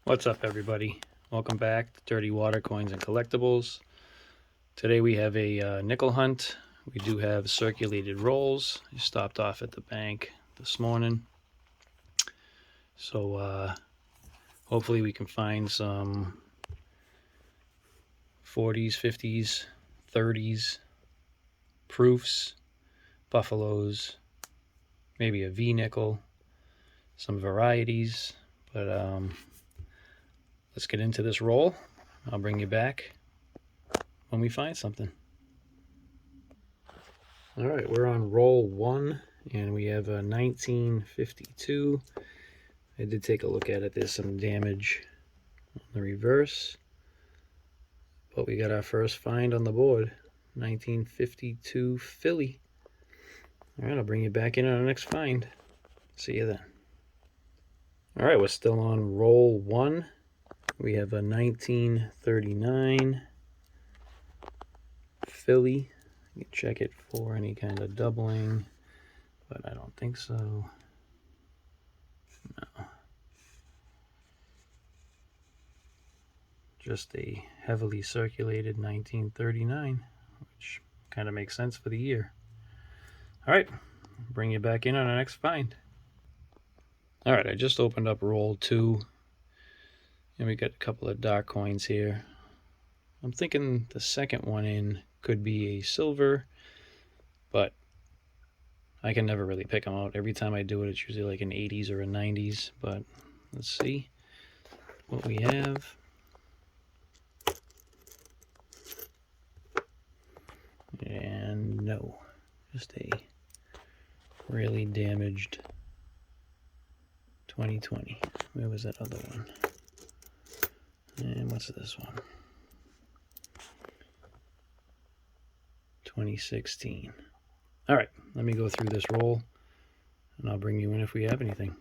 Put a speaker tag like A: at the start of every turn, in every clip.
A: What's up, everybody? Welcome back to Dirty Water Coins and Collectibles. Today we have a nickel hunt. We do have circulated rolls. I stopped off at the bank this morning. So hopefully we can find some 40s, 50s, 30s, proofs, buffaloes, maybe a V-nickel, some varieties. But let's get into this roll. I'll bring you back when we find something. All right, we're on roll 1 and we have a 1952. I did take a look at it. There's some damage on the reverse, but we got our first find on the board. 1952 Philly. All right, I'll bring you back in on our next find. See you then. All right, we're still on roll 1. We have a 1939 Philly. You can check it for any kind of doubling, but I don't think so. No. Just a heavily circulated 1939, which kind of makes sense for the year. All right, bring you back in on our next find. All right, I just opened up roll 2, and we got a couple of dark coins here. I'm thinking the second one in could be a silver, but I can never really pick them out. Every time I do it, it's usually like an 80s or a 90s, but let's see what we have. And no, just a really damaged 2020. Where was that other one? And what's this one? 2016. All right, let me go through this roll, and I'll bring you in if we have anything.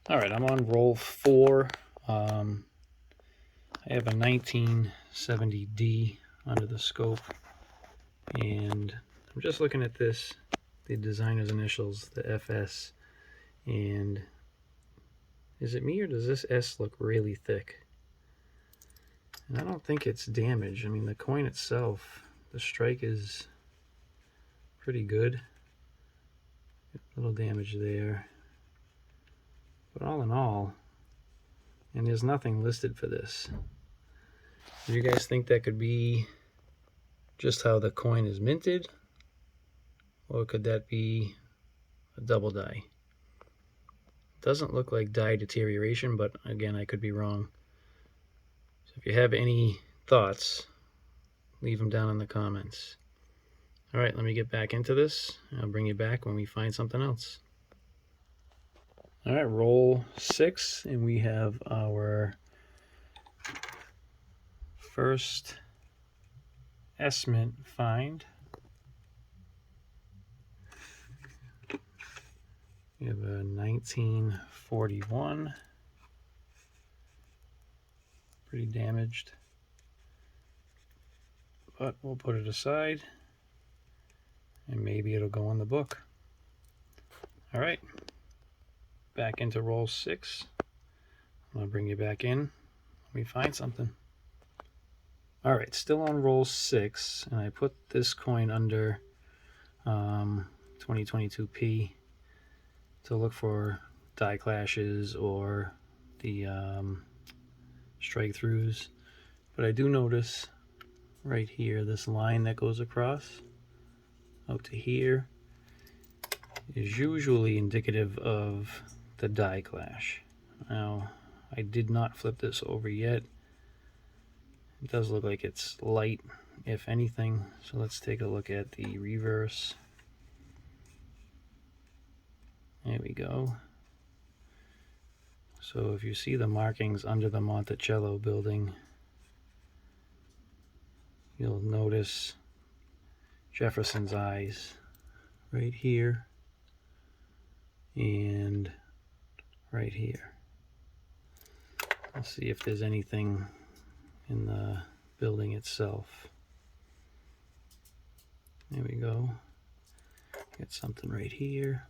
A: All right, I'm on roll 4. I have a 1970D under the scope, and I'm just looking at this, the designer's initials, the FS, and is it me or does this S look really thick? And I don't think it's damaged. I mean, the coin itself, the strike is pretty good. A little damage there. But all in all, and there's nothing listed for this. Do you guys think that could be just how the coin is minted? Or could that be a double die? Doesn't look like die deterioration, but again, I could be wrong. So if you have any thoughts, leave them down in the comments. All right, let me get back into this. I'll bring you back when we find something else. All right, roll 6, and we have our first S-Mint find. We have a 1941. Pretty damaged, but we'll put it aside, and maybe it'll go in the book. All right, back into roll 6. I'm gonna bring you back in when we find something. All right, still on roll 6, and I put this coin under 2022P to look for die clashes or the strike throughs. But I do notice right here, this line that goes across out to here is usually indicative of the die clash. Now, I did not flip this over yet. It does look like it's light, if anything. So let's take a look at the reverse. There we go. So if you see the markings under the Monticello building, you'll notice Jefferson's eyes right here and right here. Let's see if there's anything in the building itself. There we go. Got something right here.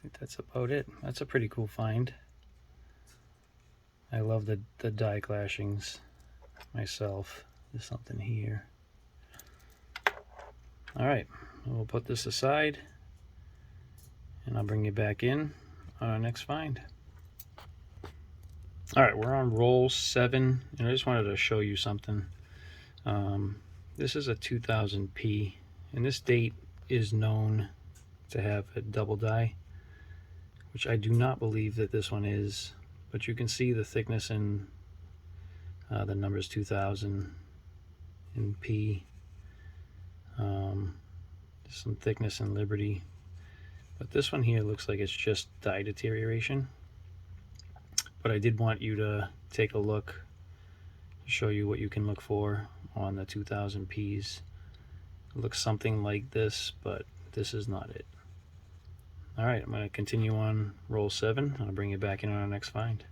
A: think that's about it. That's a pretty cool find. I love the die clashings myself. There's something here. All right, we'll put this aside and I'll bring you back in on our next find. All right, we're on roll 7, and I just wanted to show you something. This is a 2000p, and this date is known to have a double die, which I do not believe that this one is, but you can see the thickness in the numbers 2000 in P. Some thickness in Liberty, but this one here looks like it's just die deterioration. But I did want you to take a look, show you what you can look for on the 2000Ps. It looks something like this, but this is not it. All right, I'm going to continue on roll 7. I'll bring you back in on our next find.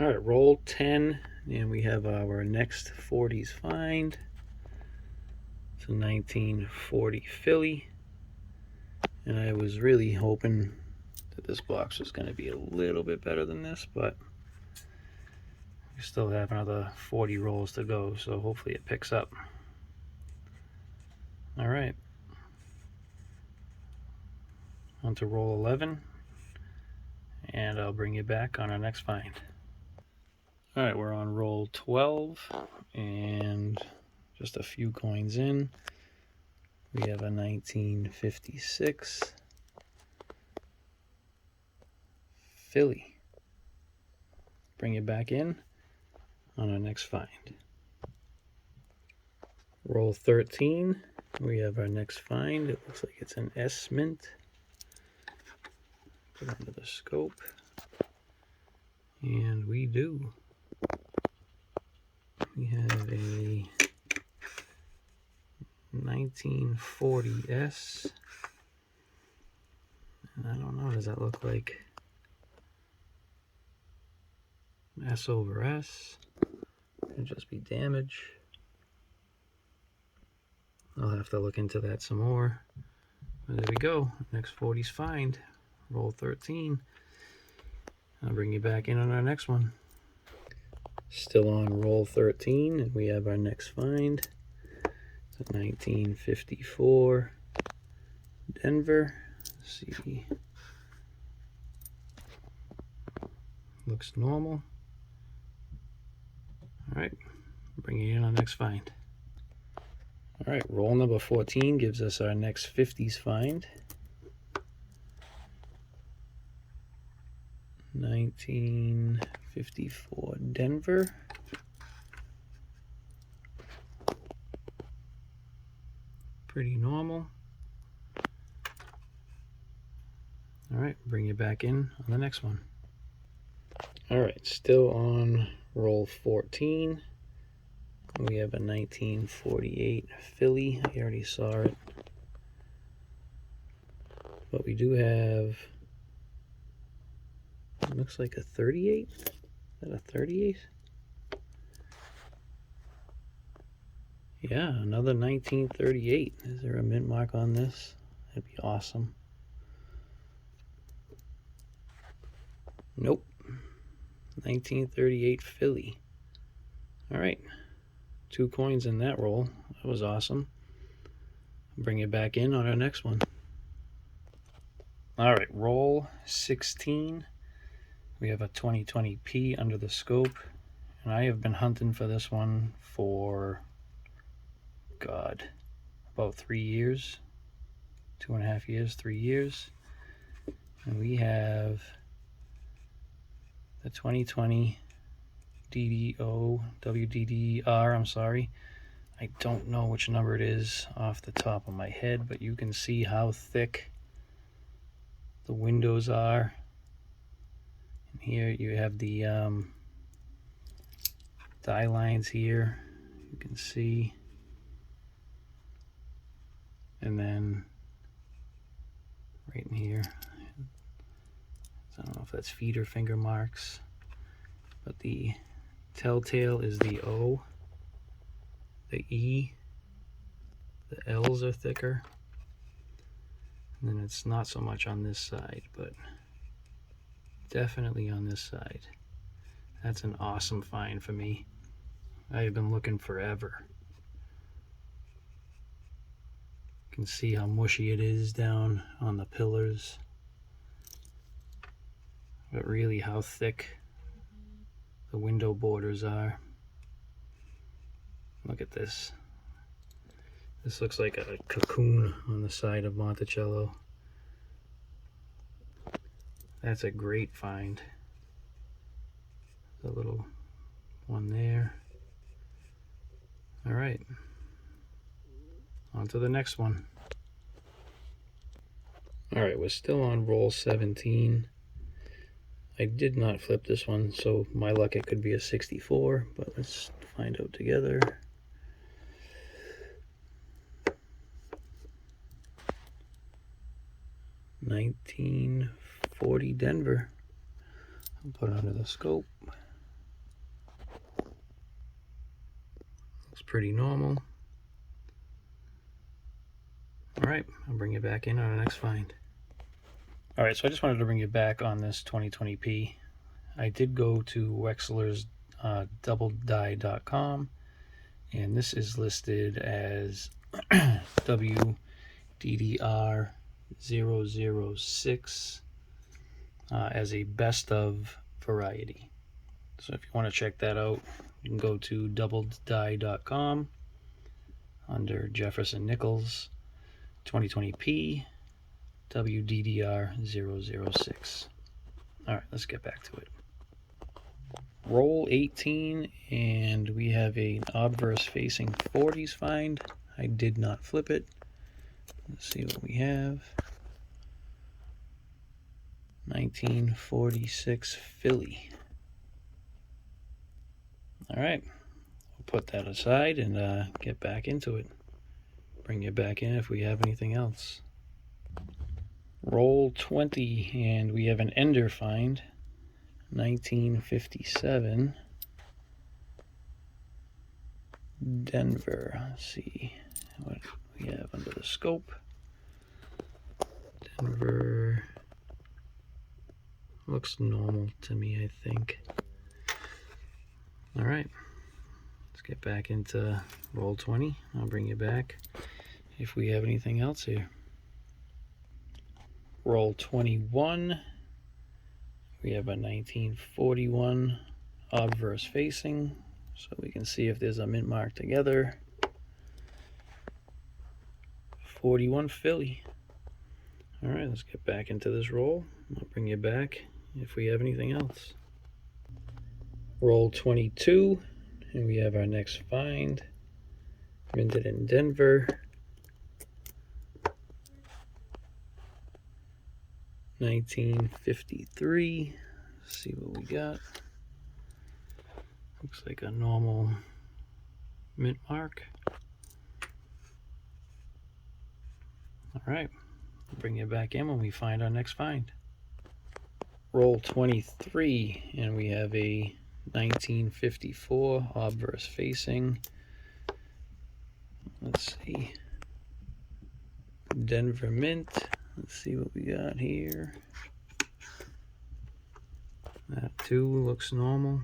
A: All right, roll 10, and we have our next 40s find. It's a 1940 Philly, and I was really hoping that this box was going to be a little bit better than this, but we still have another 40 rolls to go, so hopefully it picks up. All right, on to roll 11, and I'll bring you back on our next find. All right, we're on roll 12, and just a few coins in. We have a 1956 Philly. Bring it back in on our next find. Roll 13, we have our next find. It looks like it's an S Mint. Put it under the scope, and we do. We have a 1940S, and I don't know, does that look like S over S? Could just be damage. I'll have to look into that some more. But there we go, next 40's find, roll 13. I'll bring you back in on our next one. Still on roll 13, and we have our next find. 1954 Denver. Let's see, looks normal. All right, bring it in on next find. All right, roll number 14 gives us our next 50s find. 1954 Denver. Pretty normal. All right, bring you back in on the next one. All right, still on roll 14. We have a 1948 Philly. I already saw it. But we do have, it looks like a 38. Is that a 38? Yeah, another 1938. Is there a mint mark on this? That'd be awesome. Nope. 1938 Philly. All right. 2 coins in that roll. That was awesome. Bring it back in on our next one. All right, roll 16. We have a 2020P under the scope, and I have been hunting for this one for, God, about 3 years, 2.5 years, 3 years. And we have the 2020 WDDR, I'm sorry. I don't know which number it is off the top of my head, but you can see how thick the windows are. And here you have the die lines here, you can see. And then right in here, I don't know if that's feeder finger marks, but the telltale is the O, the E, the L's are thicker. And then it's not so much on this side, but definitely on this side. That's an awesome find for me. I have been looking forever. You can see how mushy it is down on the pillars, but really how thick the window borders are. Look at this. This looks like a cocoon on the side of Monticello. That's a great find. The little one there. All right, on to the next one. All right, we're still on roll 17. I did not flip this one, so my luck it could be a 64, but let's find out together. $19.40 Denver. I'll put it under the scope. Looks pretty normal. All right, I'll bring you back in on our next find. All right, so I just wanted to bring you back on this 2020p. I did go to Wexler's doubledie.com, and this is listed as WDDR006 as a best of variety. So if you want to check that out, you can go to doubledie.com under Jefferson Nichols 2020p WDDR006. All right, let's get back to it. Roll 18, and we have an obverse facing 40s find. I did not flip it. Let's see what we have. 1946 Philly. All right, we'll put that aside and get back into it. Bring it back in if we have anything else. Roll 20, and we have an ender find. 1957 Denver. Let's see what we have under the scope. Denver looks normal to me, I think. All right, let's get back into roll 20. I'll bring you back if we have anything else here. Roll 21. We have a 1941 obverse facing, so we can see if there's a mint mark together. 41 Philly. All right, let's get back into this roll. I'll bring you back if we have anything else. Roll 22, and we have our next find. Minted in Denver. 1953. Let's see what we got. Looks like a normal mint mark. All right, we'll bring you back in when we find our next find. Roll 23, and we have a 1954 obverse facing. Let's see. Denver mint. Let's see what we got here. That too looks normal.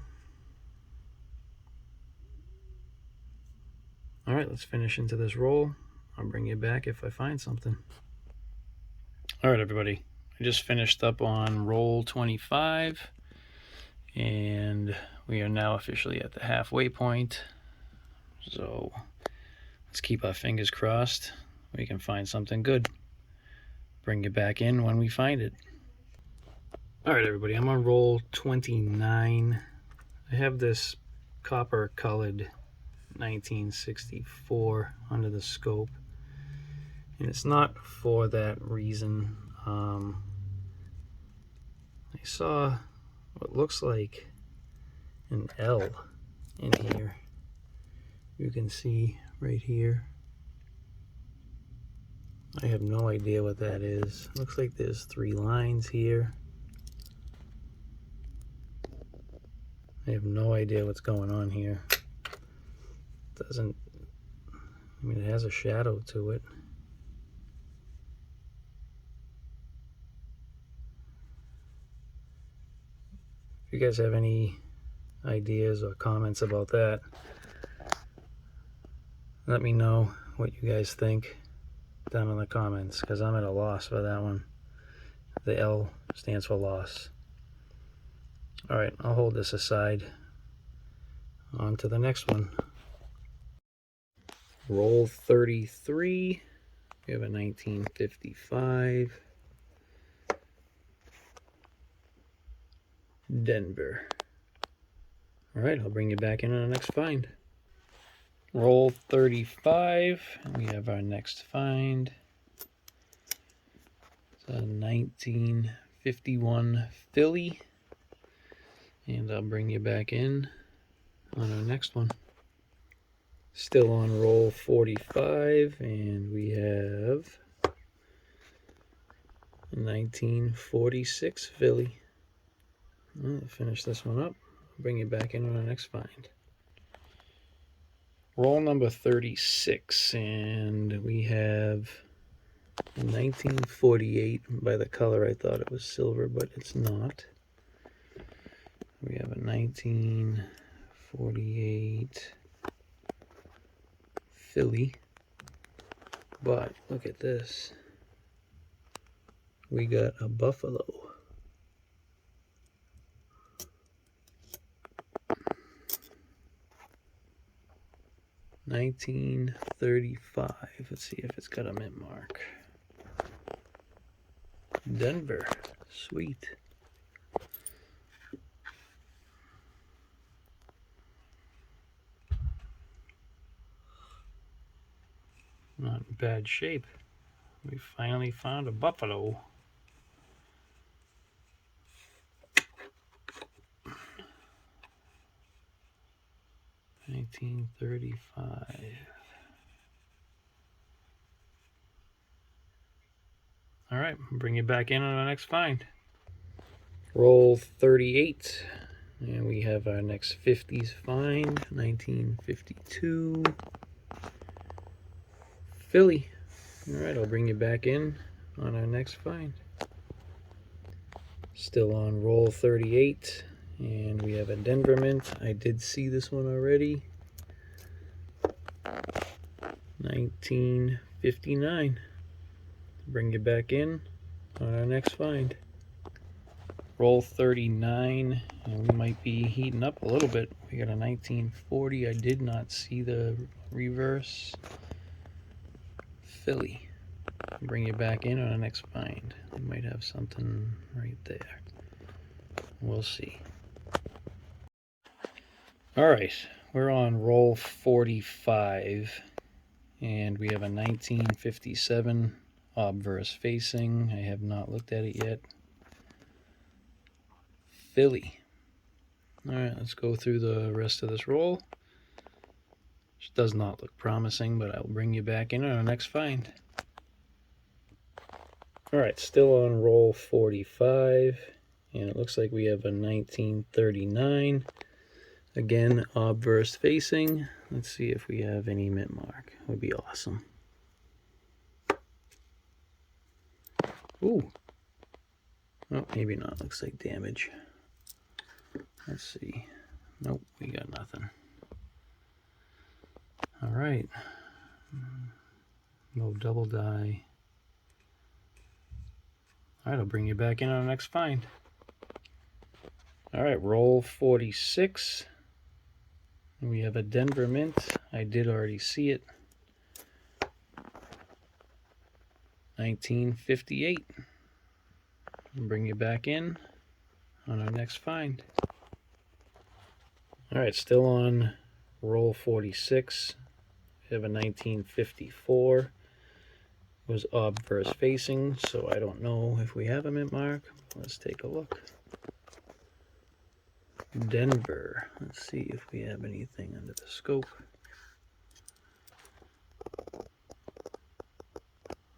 A: All right, let's finish into this roll. I'll bring you back if I find something. All right, everybody. I just finished up on roll 25, and we are now officially at the halfway point. So let's keep our fingers crossed we can find something good. Bring it back in when we find it. All right, everybody, I'm on roll 29. I have this copper colored 1964 under the scope, and it's not for that reason. I saw what looks like an L in here. You can see right here. I have no idea what that is. Looks like there's 3 lines here. I have no idea what's going on here. Doesn't, I mean, it has a shadow to it. If you guys have any ideas or comments about that, let me know what you guys think down in the comments, because I'm at a loss for that one. The L stands for loss. Alright, I'll hold this aside. On to the next one. Roll 33. We have a 1955 Denver. Alright, I'll bring you back in on the next find. Roll 35. We have our next find. It's a 1951 Philly. And I'll bring you back in on our next one. Still on roll 45, and we have a 1946 Philly. I'll finish this one up. I'll bring you back in on our next find. Roll number 36, and we have a 1948. By the color, I thought it was silver, but it's not. We have a 1948 Philly, but look at this. We got a buffalo. $1935. Let's see if it's got a mint mark. Denver. Sweet. Not in bad shape. We finally found a buffalo. $1935. All right, bring you back in on our next find. Roll 38, and we have our next 50s find. 1952 Philly. All right, I'll bring you back in on our next find. Still on roll 38, and we have a Denver mint. I did see this one already. 1959. Bring you back in on our next find. Roll 39, and we might be heating up a little bit. We got a 1940. I did not see the reverse. Philly. Bring you back in on our next find. We might have something right there. We'll see. All right, we're on roll 45, and we have a 1957 obverse facing. I have not looked at it yet. Philly. All right, let's go through the rest of this roll. Which does not look promising, but I'll bring you back in on our next find. All right, still on roll 45, and it looks like we have a 1939. Again, obverse facing. Let's see if we have any mint mark. Would be awesome. Ooh. Oh, maybe not. Looks like damage. Let's see. Nope, we got nothing. All right. No double die. All right, I'll bring you back in on the next find. All right, roll 46. We have a Denver mint. I did already see it. 1958. I'll bring you back in on our next find. All right, still on roll 46. We have a 1954. It was obverse facing, so I don't know if we have a mint mark. Let's take a look. Denver. Let's see if we have anything under the scope.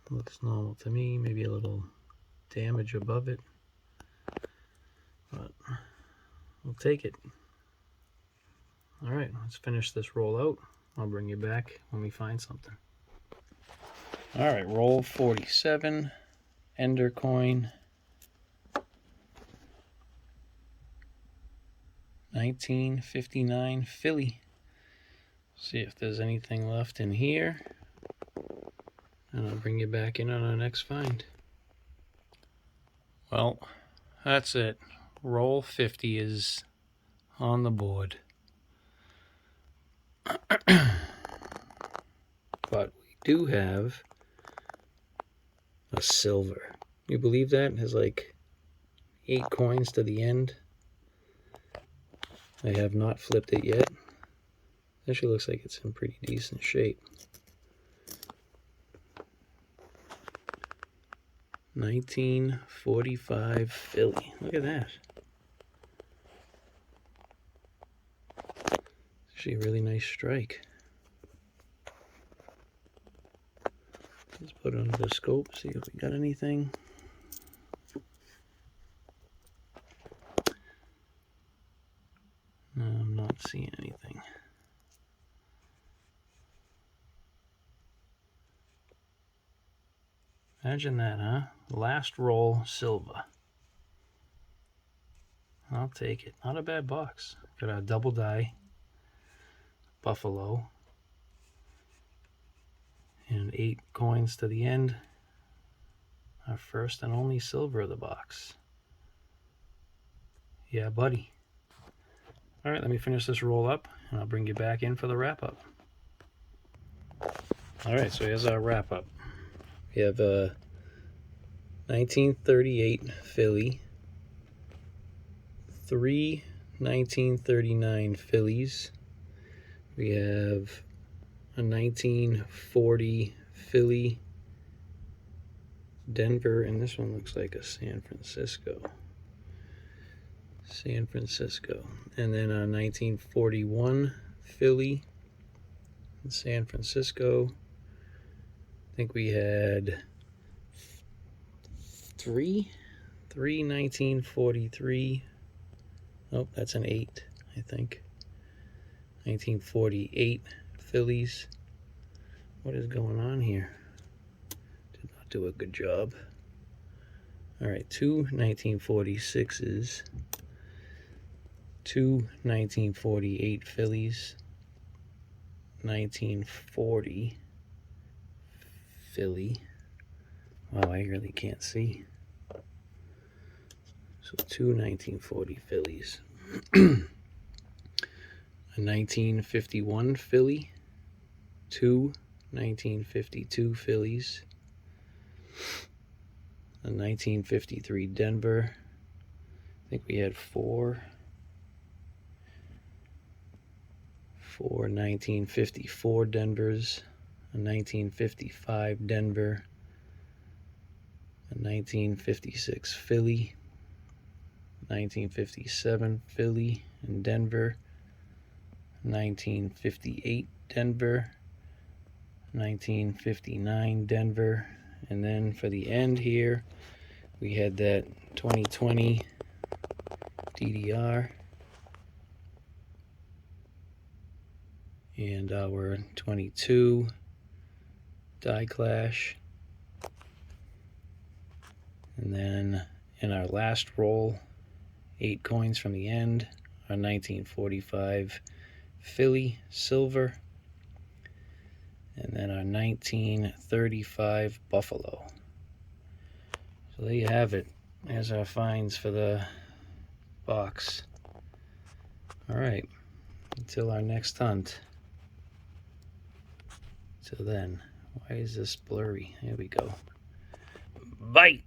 A: Looks normal to me. Maybe a little damage above it, but we'll take it. All right, let's finish this roll out. I'll bring you back when we find something. All right, roll 47, Ender coin. 1959 Philly. See if there's anything left in here, and I'll bring you back in on our next find. Well, that's it. Roll 50 is on the board. But we do have a silver. You believe that? It has like 8 coins to the end. I have not flipped it yet. Actually looks like it's in pretty decent shape. 1945 Philly. Look at that. Actually a really nice strike. Let's put it under the scope, see if we got anything. No, I'm not seeing anything. Imagine that, huh? Last roll, silver. I'll take it. Not a bad box. Got a double die, buffalo, and 8 coins to the end. Our first and only silver of the box. Yeah, buddy. All right, let me finish this roll up, and I'll bring you back in for the wrap-up. All right, so here's our wrap-up. We have a 1938 Philly, 3 1939 Phillies. We have a 1940 Philly, Denver, and this one looks like a San Francisco. And then a 1941 Philly in San Francisco. I think we had three 1943. Oh, that's an 8, I think. 1948 Phillies. What is going on here? Did not do a good job. All right, 2 1946s. 2 1948 Phillies. 1940 Philly. Wow, I really can't see. So 2 1940 Phillies. A 1951 Philly. 2 1952 Phillies. A 1953 Denver. I think we had 4 1954 Denvers. A 1955 Denver. A 1956 Philly. 1957 Philly and Denver. 1958 Denver. 1959 Denver. And then for the end here, we had that 2020 DDR and our 22 die clash. And then in our last roll, 8 coins from the end, our 1945 Philly silver, and then our 1935 Buffalo. So there you have it. There's our finds for the box. All right, until our next hunt. Till then, why is this blurry? There we go. Bye.